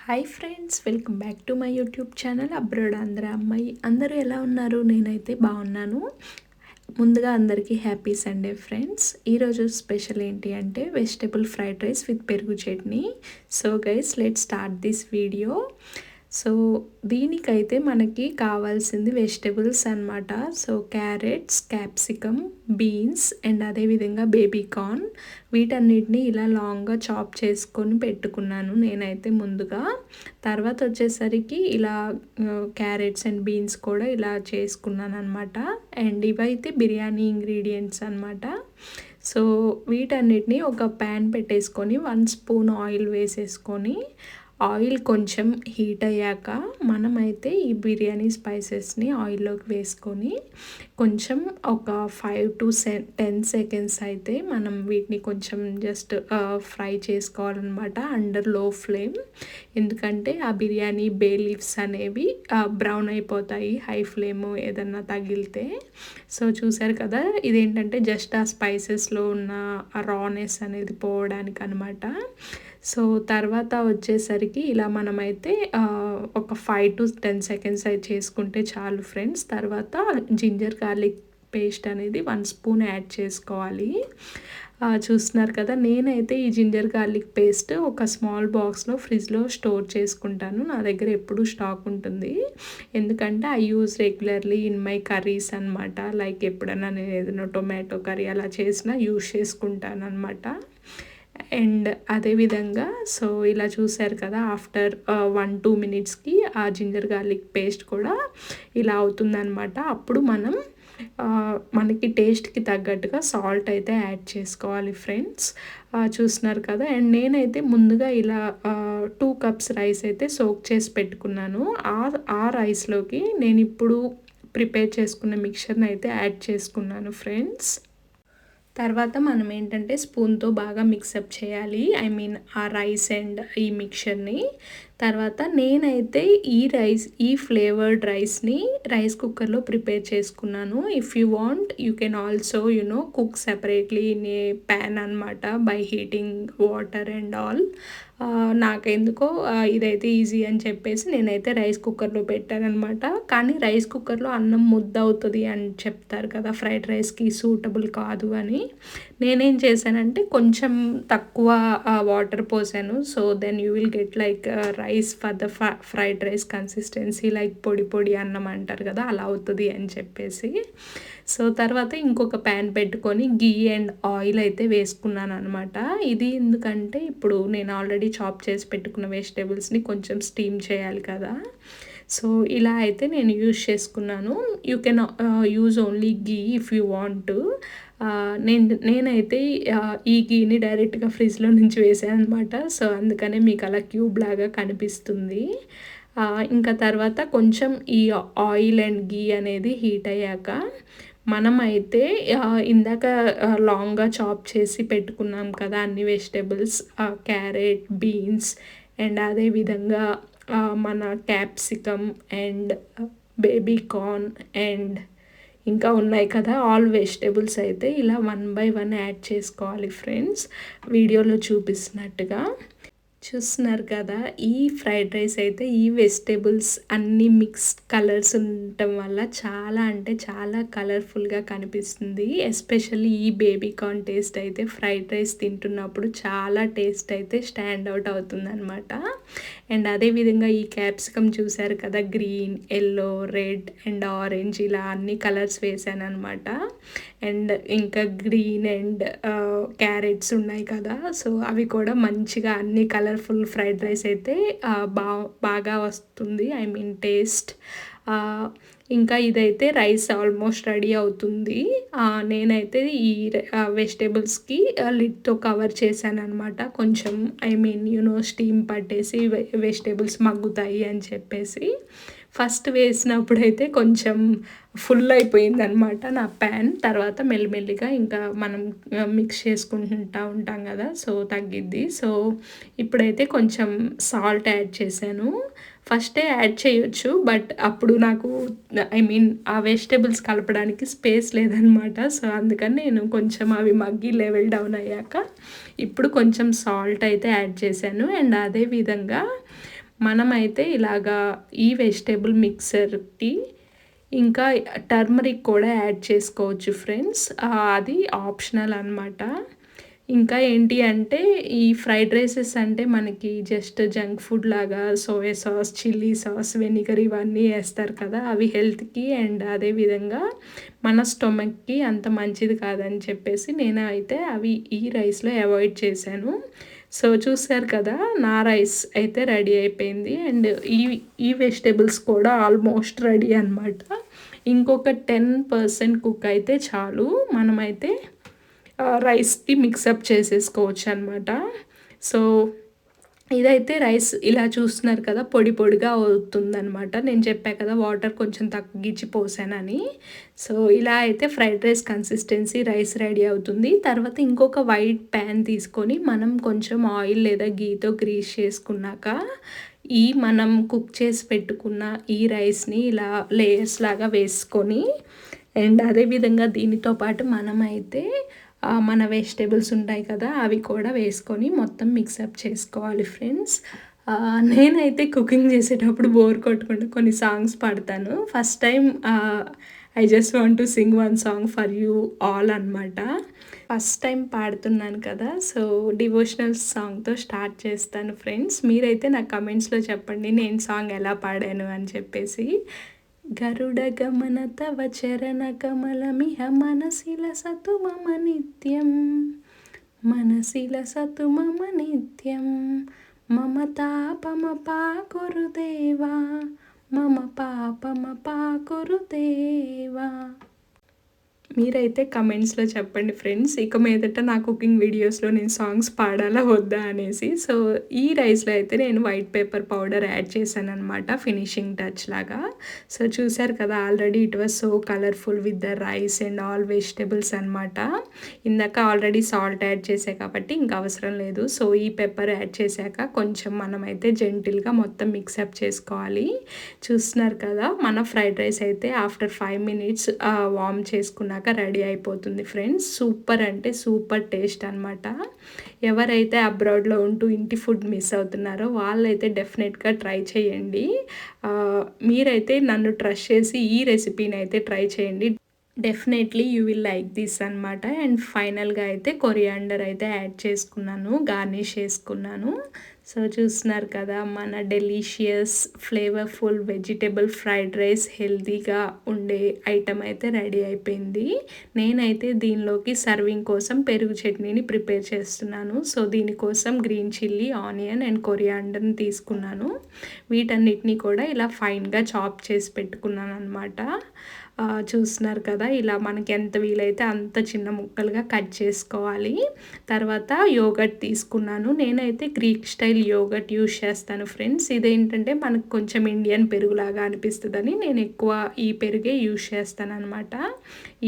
Hi friends, welcome back to my YouTube channel abroad Andhra అమ్మాయి. అందరూ ఎలా ఉన్నారు? నేనైతే బాగున్నాను. ముందుగా అందరికీ హ్యాపీ సండే ఫ్రెండ్స్. ఈరోజు స్పెషల్ ఏంటి అంటే వెజిటేబుల్ ఫ్రైడ్ రైస్ విత్ పెరుగు chutney. So guys, let's start this video. So దీనికైతే మనకి కావాల్సింది వెజిటేబుల్స్ అన్నమాట. So carrots, capsicum, beans and అదేవిధంగా బేబీ కార్న్, వీటన్నిటిని ఇలా లాంగ్గా చాప్ చేసుకొని పెట్టుకున్నాను నేనైతే ముందుగా. తర్వాత వచ్చేసరికి ఇలా క్యారెట్స్ అండ్ బీన్స్ కూడా ఇలా చేసుకున్నాను అనమాట. అండ్ ఇవైతే బిర్యానీ ఇంగ్రీడియంట్స్ అనమాట. సో వీటన్నిటిని ఒక ప్యాన్ పెట్టేసుకొని 1 స్పూన్ ఆయిల్ వేసేసుకొని, ఆయిల్ కొంచెం హీట్ అయ్యాక మనమైతే ఈ బిర్యానీ స్పైసెస్ని ఆయిల్లోకి వేసుకొని కొంచెం ఒక 5 to 10 సెకండ్స్ అయితే మనం వీటిని కొంచెం జస్ట్ ఫ్రై చేసుకోవాలన్నమాట అండర్ లో ఫ్లేమ్. ఎందుకంటే ఆ బిర్యానీ బే లీవ్స్ అనేవి బ్రౌన్ అయిపోతాయి హై ఫ్లేమ్ ఏదన్నా తగిలితే. సో చూసారు కదా, ఇదేంటంటే జస్ట్ ఆ స్పైసెస్లో ఉన్న ఆ రానెస్ అనేది పోవడానికి అనమాట. సో తర్వాత వచ్చేసరికి ఇలా మనమైతే ఒక 5 to 10 సెకండ్స్ అయితే చేసుకుంటే చాలు ఫ్రెండ్స్. తర్వాత జింజర్ గార్లిక్ పేస్ట్ అనేది 1 స్పూన్ యాడ్ చేసుకోవాలి. చూస్తున్నారు కదా, నేనైతే ఈ జింజర్ గార్లిక్ పేస్ట్ ఒక స్మాల్ బాక్స్లో ఫ్రిడ్జ్లో స్టోర్ చేసుకుంటాను. నా దగ్గర ఎప్పుడూ స్టాక్ ఉంటుంది. ఎందుకంటే I use regularly in my curries అనమాట. లైక్ ఎప్పుడైనా నేను ఏదైనా టొమాటో కర్రీ అలా చేసినా యూజ్ చేసుకుంటాను అనమాట. అండ్ అదేవిధంగా సో ఇలా చూసారు కదా, ఆఫ్టర్ 1-2 మినిట్స్కి ఆ జింజర్ గార్లిక్ పేస్ట్ కూడా ఇలా అవుతుందన్నమాట. అప్పుడు మనకి టేస్ట్కి తగ్గట్టుగా సాల్ట్ అయితే యాడ్ చేసుకోవాలి ఫ్రెండ్స్. చూస్తున్నారు కదా, అండ్ నేనైతే ముందుగా ఇలా 2 కప్స్ రైస్ అయితే సోక్ చేసి పెట్టుకున్నాను. ఆ రైస్లోకి నేను ఇప్పుడు ప్రిపేర్ చేసుకున్న మిక్చర్ని అయితే యాడ్ చేసుకున్నాను ఫ్రెండ్స్. తర్వాత మనం ఏంటంటే స్పూన్తో బాగా మిక్సప్ చేయాలి, ఐ మీన్ ఆ రైస్ అండ్ ఈ మిక్చర్ని. తర్వాత నేనైతే ఈ ఫ్లేవర్డ్ రైస్ని రైస్ కుక్కర్లో ప్రిపేర్ చేసుకున్నాను. If you want you can also cook separately in a pan అనమాట by heating water and all. నాకెందుకో ఇదైతే ఈజీ అని చెప్పేసి నేనైతే రైస్ కుక్కర్లో పెట్టానమాట. కానీ రైస్ కుక్కర్లో అన్నం ముద్ద అవుతుంది అని చెప్తారు కదా, ఫ్రైడ్ రైస్కి సూటబుల్ కాదు అని. నేనేం చేశానంటే కొంచెం తక్కువ వాటర్ పోసాను. So then you will get like rice for the fried rice consistency, like పొడి పొడి అన్నం అంటారు కదా, అలా అవుతుంది అని చెప్పేసి. సో తర్వాత ఇంకొక ప్యాన్ పెట్టుకొని గీ అండ్ ఆయిల్ అయితే వేసుకున్నాను అనమాట. ఇది ఎందుకంటే ఇప్పుడు నేను ఆల్రెడీ చాప్ చేసి పెట్టుకున్న వెజిటేబుల్స్ని కొంచెం స్టీమ్ చేయాలి కదా. సో ఇలా అయితే నేను యూజ్ చేసుకున్నాను. You can use only ghee if you want. నేనైతే ఈ గీని డైరెక్ట్గా ఫ్రిడ్జ్లో నుంచి వేసాను అనమాట. సో అందుకనే మీకు అలా క్యూబ్ లాగా కనిపిస్తుంది. ఇంకా తర్వాత కొంచెం ఈ ఆయిల్ అండ్ గీ అనేది హీట్ అయ్యాక మనమైతే ఇందాక లాంగ్గా చాప్ చేసి పెట్టుకున్నాం కదా అన్ని వెజిటేబుల్స్, క్యారెట్, బీన్స్ అండ్ అదేవిధంగా మన capsicum and baby corn and ఇంకా ఉన్నాయి కదా ఆల్ వెజిటేబుల్స్ అయితే ఇలా 1 by 1 యాడ్ చేసుకోవాలి ఫ్రెండ్స్, వీడియోలో చూపిస్తున్నట్టుగా. చూస్తున్నారు కదా, ఈ ఫ్రైడ్ రైస్ అయితే ఈ వెజిటేబుల్స్ అన్నీ మిక్స్డ్ కలర్స్ ఉండటం వల్ల చాలా అంటే చాలా కలర్ఫుల్గా కనిపిస్తుంది. ఎస్పెషల్లీ ఈ బేబీ కార్న్ టేస్ట్ అయితే ఫ్రైడ్ రైస్ తింటున్నప్పుడు చాలా టేస్ట్ అయితే స్టాండ్ అవుట్ అవుతుంది అనమాట. అండ్ అదేవిధంగా ఈ క్యాప్సికమ్ చూసారు కదా, green, yellow, red and orange ఇలా అన్ని కలర్స్ వేసాను అనమాట. అండ్ ఇంకా గ్రీన్ అండ్ క్యారెట్స్ ఉన్నాయి కదా, సో అవి కూడా మంచిగా అన్ని కలర్ఫుల్ ఫ్రైడ్ రైస్ అయితే బాగా వస్తుంది, ఐ మీన్ టేస్ట్. ఇంకా ఇదైతే రైస్ ఆల్మోస్ట్ రెడీ అవుతుంది. నేనైతే ఈ వెజిటేబుల్స్కి లిడ్తో కవర్ చేశాను అనమాట. కొంచెం ఐ మీన్ స్టీమ్ పట్టేసి వెజిటేబుల్స్ మగ్గుతాయి అని చెప్పేసి. ఫస్ట్ వేసినప్పుడైతే కొంచెం ఫుల్ అయిపోయింది అనమాట నా ప్యాన్. తర్వాత మెల్లిమెల్లిగా ఇంకా మనం మిక్స్ చేసుకుంటూ ఉంటాం కదా, సో తగ్గిద్ది. సో ఇప్పుడైతే కొంచెం సాల్ట్ యాడ్ చేశాను. ఫస్టే యాడ్ చేయొచ్చు, బట్ అప్పుడు నాకు ఐ మీన్ ఆ వెజిటేబుల్స్ కలపడానికి స్పేస్ లేదనమాట. సో అందుకని నేను కొంచెం అవి మగ్గి లెవెల్ డౌన్ అయ్యాక ఇప్పుడు కొంచెం సాల్ట్ అయితే యాడ్ చేశాను. అండ్ అదేవిధంగా మనమైతే ఇలాగా ఈ వెజిటేబుల్ మిక్సర్కి ఇంకా టర్మరిక్ కూడా యాడ్ చేసుకోవచ్చు ఫ్రెండ్స్. అది ఆప్షనల్ అనమాట. ఇంకా ఏంటి అంటే ఈ ఫ్రైడ్ రైసెస్ అంటే మనకి జస్ట్ జంక్ ఫుడ్ లాగా soya sauce, chilli sauce, vinegar ఇవన్నీ వేస్తారు కదా, అవి హెల్త్కి అండ్ అదేవిధంగా మన స్టొమక్కి అంత మంచిది కాదని చెప్పేసి నేను అయితే అవి ఈ రైస్లో అవాయిడ్ చేశాను. సో చూసారు కదా, నా రైస్ అయితే రెడీ అయిపోయింది అండ్ ఈ వెజిటేబుల్స్ కూడా ఆల్మోస్ట్ రెడీ అనమాట. ఇంకొక 10% కుక్ అయితే చాలు, మనమైతే రైస్కి మిక్సప్ చేసేసుకోవచ్చు అనమాట. సో ఇదైతే రైస్ ఇలా చూస్తున్నారు కదా, పొడి పొడిగా అవుతుందనమాట. నేను చెప్పా కదా వాటర్ కొంచెం తగ్గించి పోసానని. సో ఇలా అయితే fried rice consistency rice ready అవుతుంది. తర్వాత ఇంకొక వైట్ ప్యాన్ తీసుకొని మనం కొంచెం ఆయిల్ లేదా గీతో గ్రీస్ చేసుకున్నాక మనం కుక్ చేసి పెట్టుకున్న ఈ రైస్ని ఇలా లేయర్స్ లాగా వేసుకొని అండ్ అదేవిధంగా దీనితో పాటు మనమైతే మన వెజిటేబుల్స్ ఉంటాయి కదా, అవి కూడా వేసుకొని మొత్తం మిక్సప్ చేసుకోవాలి ఫ్రెండ్స్. నేనైతే కుకింగ్ చేసేటప్పుడు బోర్ కొట్టకుండా కొన్ని సాంగ్స్ పాడతాను. First time I just want to sing one song for you all అనమాట. ఫస్ట్ టైం పాడుతున్నాను కదా, సో డివోషనల్ సాంగ్తో స్టార్ట్ చేస్తాను ఫ్రెండ్స్. మీరైతే నాకు కమెంట్స్లో చెప్పండి నేను సాంగ్ ఎలా పాడాను అని చెప్పేసి. గరుడ గమన తవ చరణ కమలమిహ మనసిల సతు మమ నిత్యం, మనసిల సతు మమ నిత్యం, మమ తాపమ పాకురుదేవా, మమ పాపమ పాకురుదేవా. మీరైతే కమెంట్స్లో చెప్పండి ఫ్రెండ్స్, ఇక మీదట నా కుకింగ్ వీడియోస్లో నేను సాంగ్స్ పాడాలా వద్దా అనేసి. సో ఈ రైస్లో అయితే నేను వైట్ పేపర్ పౌడర్ యాడ్ చేశాను అనమాట, ఫినిషింగ్ టచ్ లాగా. సో చూసారు కదా, already it was so colourful with the rice and all vegetables అనమాట. ఇందాక ఆల్రెడీ సాల్ట్ యాడ్ చేసా కాబట్టి ఇంకా అవసరం లేదు. సో ఈ పెప్పర్ యాడ్ చేశాక కొంచెం మనమైతే జెంటిల్గా మొత్తం మిక్సప్ చేసుకోవాలి. చూస్తున్నారు కదా, మన ఫ్రైడ్ రైస్ అయితే ఆఫ్టర్ 5 minutes వార్మ్ చేసుకున్నాక రెడీ అయిపోతుంది ఫ్రెండ్స్. సూపర్ అంటే సూపర్ టేస్ట్ అనమాట. ఎవరైతే అబ్రాడ్లో ఉంటూ ఇంటి ఫుడ్ మిస్ అవుతున్నారో వాళ్ళైతే డెఫినెట్గా ట్రై చేయండి. మీరైతే నన్ను ట్రస్ట్ చేసి ఈ రెసిపీని అయితే ట్రై చేయండి. Definitely you will like this అనమాట. అండ్ ఫైనల్గా అయితే కొరియాండర్ అయితే యాడ్ చేసుకున్నాను, గార్నిష్ చేసుకున్నాను. సో చూస్తున్నారు కదా, మన delicious flavourful vegetable fried rice హెల్తీగా ఉండే ఐటమ్ అయితే రెడీ అయిపోయింది. నేనైతే దీనిలోకి సర్వింగ్ కోసం పెరుగు చట్నీని ప్రిపేర్ చేస్తున్నాను. సో దీనికోసం గ్రీన్ చిల్లీ, ఆనియన్ అండ్ కొరియాండర్ని తీసుకున్నాను. వీటన్నిటిని కూడా ఇలా ఫైన్గా చాప్ చేసి పెట్టుకున్నాను అనమాట. చూస్తున్నారు కదా, ఇలా మనకి ఎంత వీలైతే అంత చిన్న ముక్కలుగా కట్ చేసుకోవాలి. తర్వాత యోగర్ట్ తీసుకున్నాను. నేనైతే గ్రీక్ స్టైల్ యోగర్ట్ యూస్ చేస్తాను ఫ్రెండ్స్. ఇదేంటంటే మనకు కొంచెం ఇండియన్ పెరుగులాగా అనిపిస్తుందని నేను ఎక్కువ ఈ పెరుగే యూస్ చేస్తాను అనమాట.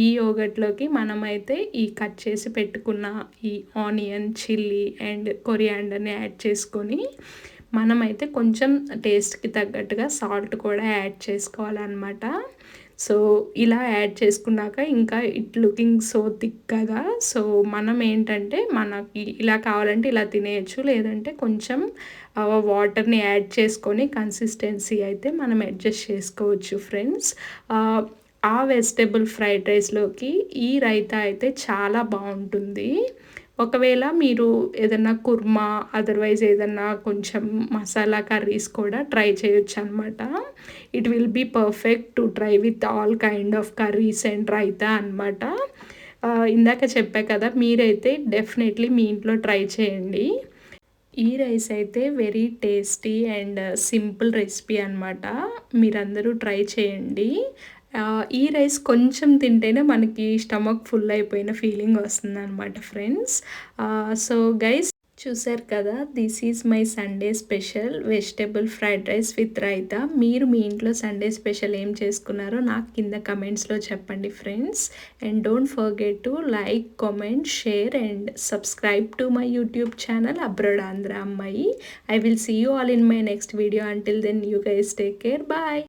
ఈ యోగర్ట్లోకి మనమైతే ఈ కట్ చేసి పెట్టుకున్న ఈ ఆనియన్, చిల్లీ అండ్ కొరియాండర్ని యాడ్ చేసుకొని మనమైతే కొంచెం టేస్ట్కి తగ్గట్టుగా సాల్ట్ కూడా యాడ్ చేసుకోవాలన్నమాట. సో ఇలా యాడ్ చేసుకున్నాక ఇంకా ఇట్ లుకింగ్ సో థిక్గా. సో మనం ఏంటంటే మనకి ఇలా కావాలంటే ఇలా తినేయచ్చు, లేదంటే కొంచెం వాటర్ని యాడ్ చేసుకొని కన్సిస్టెన్సీ అయితే మనం అడ్జస్ట్ చేసుకోవచ్చు ఫ్రెండ్స్. ఆ వెజిటేబుల్ ఫ్రైడ్ రైస్లోకి ఈ రైతా అయితే చాలా బాగుంటుంది. ఒకవేళ మీరు ఏదన్నా కుర్మా, అదర్వైజ్ ఏదన్నా కొంచెం మసాలా కర్రీస్ కూడా ట్రై చేయొచ్చు అనమాట. It will be perfect to try with all kind of curries and raita అనమాట. ఇందాక చెప్పా కదా, మీరైతే డెఫినెట్లీ మీ ఇంట్లో ట్రై చేయండి. ఈ రైస్ అయితే very tasty and simple recipe అనమాట. మీరందరూ ట్రై చేయండి. ఈ రైస్ కొంచెం తింటేనే మనకి స్టమక్ ఫుల్ అయిపోయిన ఫీలింగ్ వస్తుందన్నమాట ఫ్రెండ్స్. సో గైస్, చూసారు కదా, this is my Sunday special vegetable fried rice with raita. మీరు మీ ఇంట్లో సండే స్పెషల్ ఏం చేసుకున్నారో నాకు కింద కమెంట్స్లో చెప్పండి friends. And don't forget to like, comment, share and subscribe to my YouTube channel abroad Andhra అమ్మాయి. I will see you all in my next video. Until then, you guys take care. Bye.